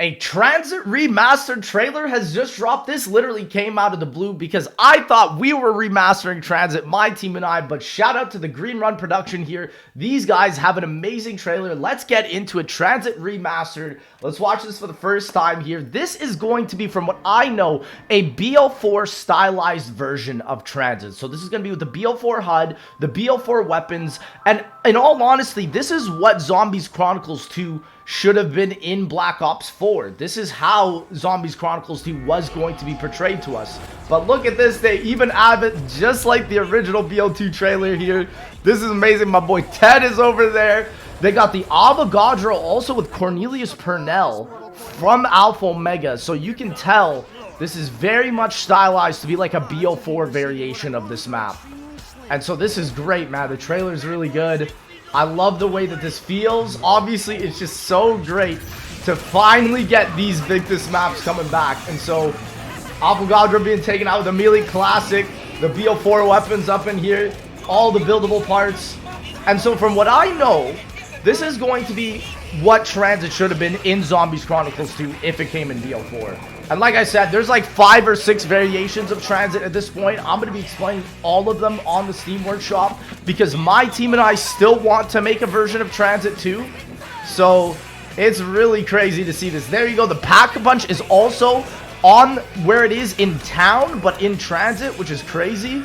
A Transit remastered trailer has just dropped. This literally came out of the blue because I thought we were remastering Transit, my team and I, but shout out to the Green Run production here. These guys have an amazing trailer. Let's get into it. Transit remastered. Let's watch this for the first time here. This is going to be, from what I know, a BO4 stylized version of Transit. So this is going to be with the BO4 HUD, the BO4 weapons, and in all honesty, this is what Zombies Chronicles 2 should have been in Black Ops 4. This is how Zombies Chronicles 2 was going to be portrayed to us. But look at this, they even have it just like the original BO2 trailer here. This is amazing. My boy Ted is over there. They got the Avogadro also with Cornelius Purnell from Alpha Omega. So you can tell this is very much stylized to be like a BO4 variation of this map. And so this is great, man. The trailer is really good. I love the way that this feels. Obviously, it's just so great to finally get these Victus maps coming back. And so, Avogadro being taken out with the Melee Classic, the BO4 weapons up in here, all the buildable parts. And so, from what I know, this is going to be what Transit should have been in Zombies Chronicles 2 if it came in BO4. And like I said, there's like 5 or 6 variations of Transit at this point. I'm going to be explaining all of them on the Steam Workshop because my team and I still want to make a version of Transit too. So it's really crazy to see this. There you go. The Pack-a-Punch is also on where it is in town, but in Transit, which is crazy.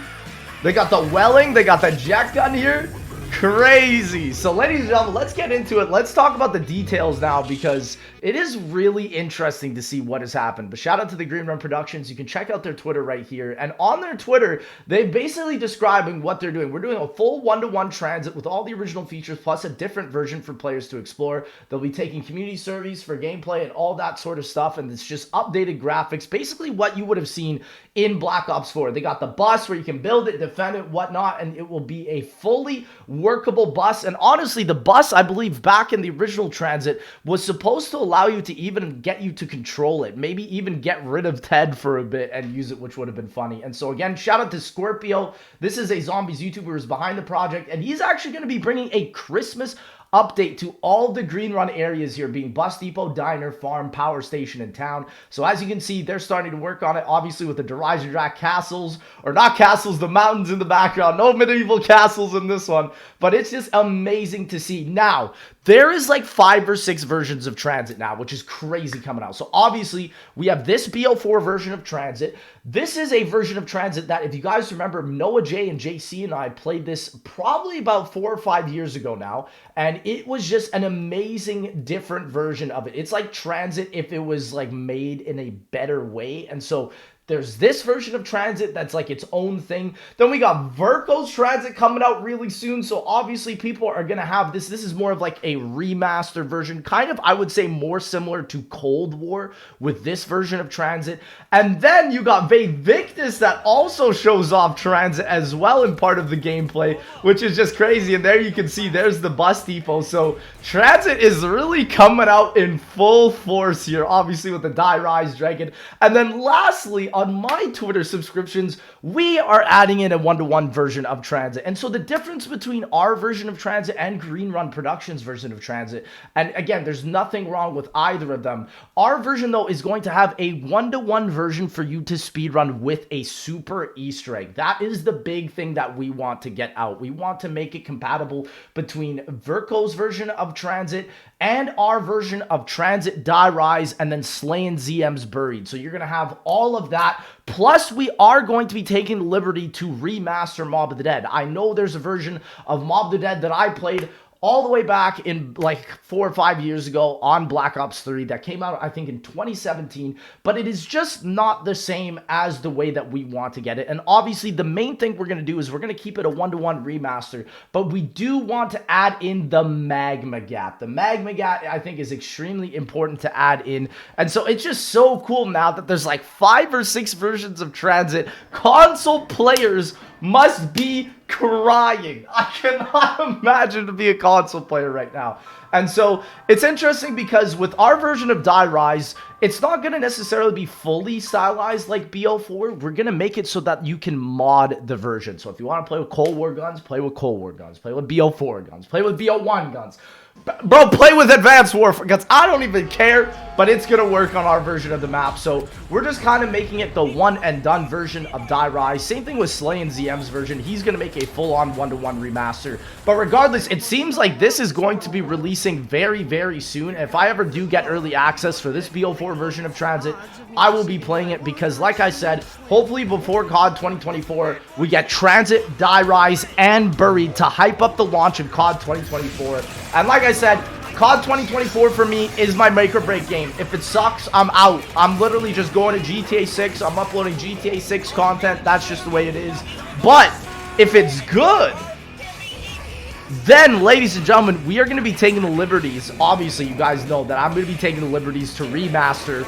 They got the Welling. They got the Jet Gun here. Crazy. So ladies and gentlemen, let's get into it. Let's talk about the details now because it is really interesting to see what has happened. But shout out to the Green Run Productions. You can check out their Twitter right here. And on their Twitter, they're basically describing what they're doing. We're doing a full one-to-one Transit with all the original features plus a different version for players to explore. They'll be taking community surveys for gameplay and all that sort of stuff. And it's just updated graphics. Basically what you would have seen in Black Ops 4. They got the bus where you can build it, defend it, whatnot. And it will be a fully workable bus. And honestly, the bus, I believe, back in the original Transit was supposed to allow you to even get you to control it. Maybe even get rid of Ted for a bit and use it, which would have been funny. And so again, shout out to Scorpio. This is a Zombies YouTuber who's behind the project, and he's actually going to be bringing a Christmas update to all the Green Run areas here, being Bus Depot, Diner, Farm, Power Station, and Town. So as you can see, they're starting to work on it, obviously with the Derision Drac castles, or not castles, the mountains in the background. No medieval castles in this one, but it's just amazing to see. Now, there is like 5 or 6 versions of Transit now, which is crazy coming out. So obviously, we have this BO4 version of Transit. This is a version of Transit that, if you guys remember, Noah J and JC and I played this probably about 4 or 5 years ago now, and it was just an amazing different version of it. It's like Transit if it was like made in a better way. And so there's this version of Transit that's like its own thing. Then we got Verko's Transit coming out really soon. So obviously people are going to have this. This is more of like a remaster version. Kind of, I would say, more similar to Cold War with this version of Transit. And then you got Victus that also shows off Transit as well in part of the gameplay, which is just crazy. And there you can see there's the Bus Depot. So Transit is really coming out in full force here, obviously with the Die Rise Dragon. And then lastly, on my Twitter subscriptions, we are adding in a one-to-one version of Transit. And so the difference between our version of Transit and Green Run Productions version of Transit, and again, there's nothing wrong with either of them. Our version, though, is going to have a one-to-one version for you to speedrun with a super Easter egg. That is the big thing that we want to get out. We want to make it compatible between Verko's version of Transit and our version of Transit Die Rise and then Slaying ZM's Buried. So you're going to have all of that. Plus, we are going to be taking the liberty to remaster Mob of the Dead. I know there's a version of Mob of the Dead that I played all the way back in like 4 or 5 years ago on Black Ops 3 that came out, I think, in 2017, but it is just not the same as the way that we want to get it. And obviously, the main thing we're going to do is we're going to keep it a one-to-one remaster, but we do want to add in the Magma Gap. The Magma Gap, I think, is extremely important to add in, and so it's just so cool now that there's like 5 or 6 versions of Transit. Console players must be crying. I cannot imagine to be a console player right now. And so it's interesting because with our version of Die Rise, it's not going to necessarily be fully stylized like BO4. We're going to make it so that you can mod the version. So if you want to play with Cold War guns, play with Cold War guns. Play with BO4 guns. Play with BO1 guns. Bro, play with Advanced Warfare, because I don't even care, but it's going to work on our version of the map. So we're just kind of making it the one and done version of Die Rise. Same thing with Slay and ZM's version. He's going to make a full-on one-to-one remaster. But regardless, it seems like this is going to be releasing very, very soon. If I ever do get early access for this BO4 version of Transit, I will be playing it because, like I said, hopefully before COD 2024, we get Transit, Die Rise, and Buried to hype up the launch of COD 2024. And like I said, COD 2024 for me is my make or break game. If it sucks, I'm out. I'm literally just going to GTA 6. I'm uploading GTA 6 content. That's just the way it is. But if it's good, then, ladies and gentlemen, we are going to be taking the liberties. Obviously, you guys know that I'm going to be taking the liberties to remaster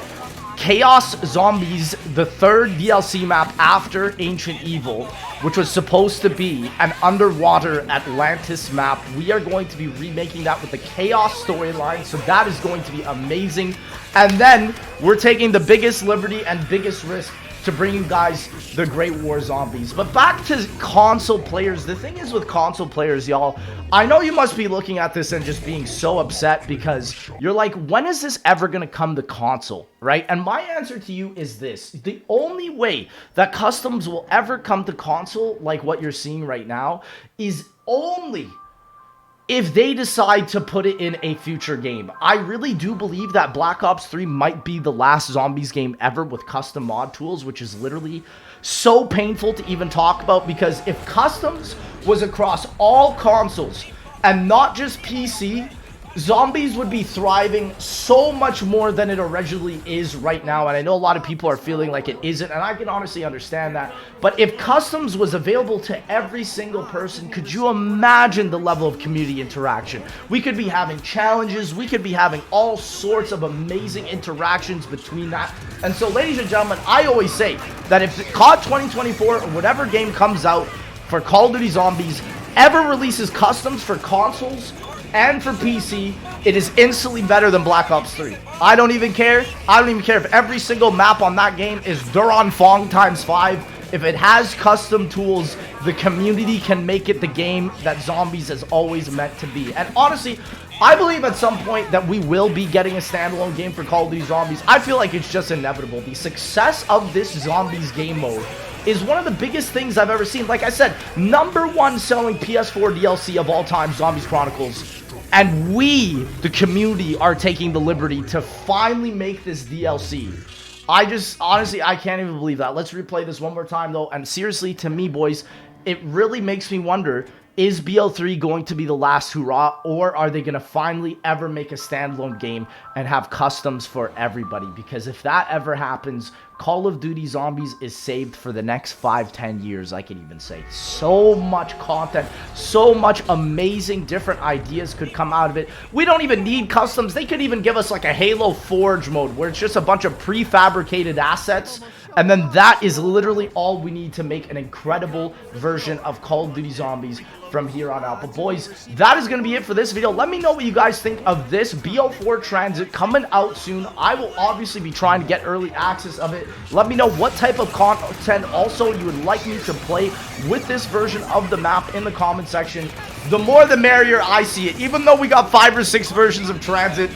Chaos Zombies, the third DLC map after Ancient Evil, which was supposed to be an underwater Atlantis map. We are going to be remaking that with the Chaos storyline, so that is going to be amazing. And then we're taking the biggest liberty and biggest risk to bring you guys the Great War Zombies. But back to console players. The thing is with console players, y'all, I know you must be looking at this and just being so upset because you're like, when is this ever gonna come to console, right? And my answer to you is this: the only way that customs will ever come to console, like what you're seeing right now, is only if they decide to put it in a future game. I really do believe that Black Ops 3 might be the last zombies game ever with custom mod tools, which is literally so painful to even talk about, because if customs was across all consoles and not just PC, zombies would be thriving so much more than it originally is right now. And I know a lot of people are feeling like it isn't, and I can honestly understand that. But if customs was available to every single person, could you imagine the level of community interaction? We could be having challenges, we could be having all sorts of amazing interactions between that. And so, ladies and gentlemen, I always say that if COD 2024 or whatever game comes out for Call of Duty Zombies ever releases customs for consoles and for PC, it is instantly better than Black Ops 3. I don't even care. I don't even care if every single map on that game is Duran Fong times 5. If it has custom tools, the community can make it the game that Zombies has always meant to be. And honestly, I believe at some point that we will be getting a standalone game for Call of Duty Zombies. I feel like it's just inevitable. The success of this Zombies game mode is one of the biggest things I've ever seen. Like I said, #1 selling PS4 DLC of all time, Zombies Chronicles. And we, the community, are taking the liberty to finally make this DLC. Honestly, I can't even believe that. Let's replay this one more time, though. And seriously, to me, boys, it really makes me wonder, is BO3 going to be the last hurrah, or are they going to finally ever make a standalone game and have customs for everybody? Because if that ever happens, Call of Duty Zombies is saved for the next 5-10 years, I can even say. So much content, so much amazing different ideas could come out of it. We don't even need customs. They could even give us like a Halo Forge mode where it's just a bunch of prefabricated assets, and then that is literally all we need to make an incredible version of Call of Duty Zombies from here on out. But boys, that is going to be it for this video. Let me know what you guys think of this BO4 Transit coming out soon. I will obviously be trying to get early access of it. Let me know what type of content also you would like me to play with this version of the map in the comment section. The more the merrier, I see it. Even though we got 5 or 6 versions of Transit,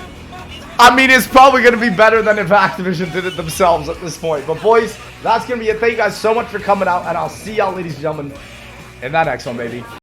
I mean, it's probably going to be better than if Activision did it themselves at this point. But boys, that's going to be it. Thank you guys so much for coming out, and I'll see y'all, ladies and gentlemen, in that next one, baby.